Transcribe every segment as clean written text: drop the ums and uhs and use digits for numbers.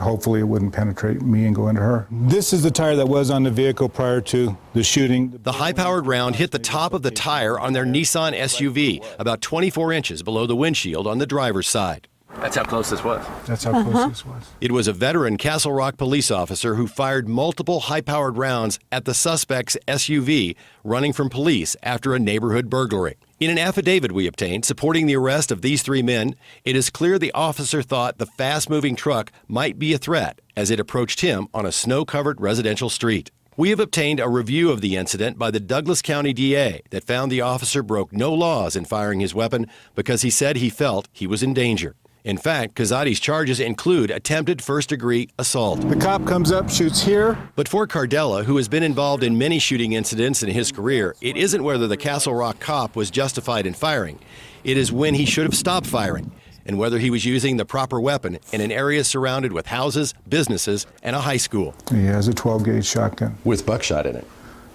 Hopefully it wouldn't penetrate me and go into her. This is the tire that was on the vehicle prior to the shooting. The high-powered round hit the top of the tire on their Nissan SUV, about 24 inches below the windshield on the driver's side. That's how close this was. That's how close this was. It was a veteran Castle Rock police officer who fired multiple high-powered rounds at the suspect's SUV running from police after a neighborhood burglary. In an affidavit we obtained supporting the arrest of these three men, it is clear the officer thought the fast-moving truck might be a threat as it approached him on a snow-covered residential street. We have obtained a review of the incident by the Douglas County DA that found the officer broke no laws in firing his weapon because he said he felt he was in danger. In fact, Kazadi's charges include attempted first-degree assault. The cop comes up, shoots here. But for Cardella, who has been involved in many shooting incidents in his career, it isn't whether the Castle Rock cop was justified in firing. It is when he should have stopped firing, and whether he was using the proper weapon in an area surrounded with houses, businesses, and a high school. He has a 12-gauge shotgun. With buckshot in it.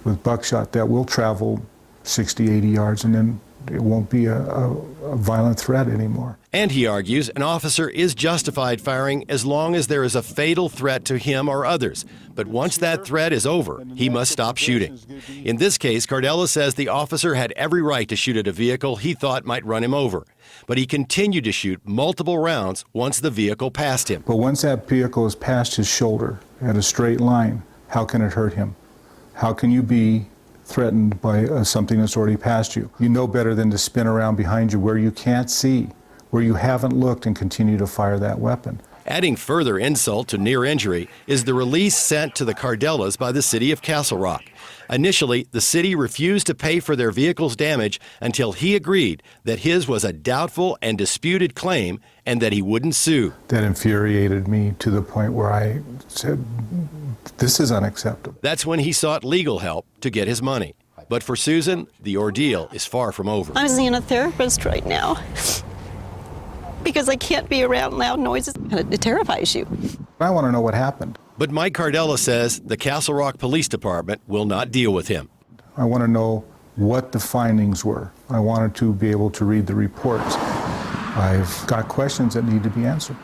With buckshot that will travel 60, 80 yards, and then it won't be a violent threat anymore. And he argues an officer is justified firing as long as there is a fatal threat to him or others. But once that threat is over, he must stop shooting. In this case, Cardella says the officer had every right to shoot at a vehicle he thought might run him over. But he continued to shoot multiple rounds once the vehicle passed him. But once that vehicle is past his shoulder at a straight line, how can it hurt him? How can you be threatened by something that's already past you? You know better than to spin around behind you where you can't see, where you haven't looked, and continue to fire that weapon. Adding further insult to near injury is the release sent to the Cardellas by the city of Castle Rock. Initially, the city refused to pay for their vehicle's damage until he agreed that his was a doubtful and disputed claim and that he wouldn't sue. That infuriated me to the point where I said, this is unacceptable. That's when he sought legal help to get his money. But for Susan, the ordeal is far from over. I'm seeing a therapist right now because I can't be around loud noises. It terrifies you. I want to know what happened. But Mike Cardella says the Castle Rock Police Department will not deal with him. I want to know what the findings were. I wanted to be able to read the reports. I've got questions that need to be answered.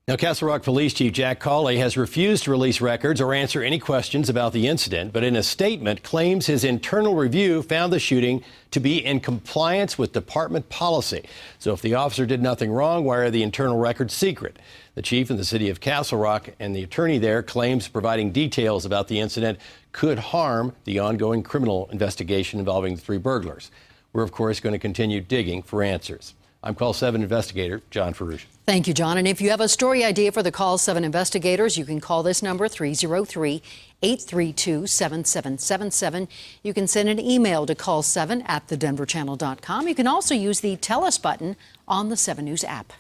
Now, Castle Rock Police Chief Jack Cawley has refused to release records or answer any questions about the incident, but in a statement claims his internal review found the shooting to be in compliance with department policy. So if the officer did nothing wrong, why are the internal records secret? The chief in the city of Castle Rock and the attorney there claims providing details about the incident could harm the ongoing criminal investigation involving the three burglars. We're, of course, going to continue digging for answers. I'm CALL7 Investigator John Ferrugia. Thank you, John. And if you have a story idea for the CALL7 investigators, you can call this number, 303-832-7777. You can send an email to call7@thedenverchannel.com. You can also use the Tell Us button on the 7 News app.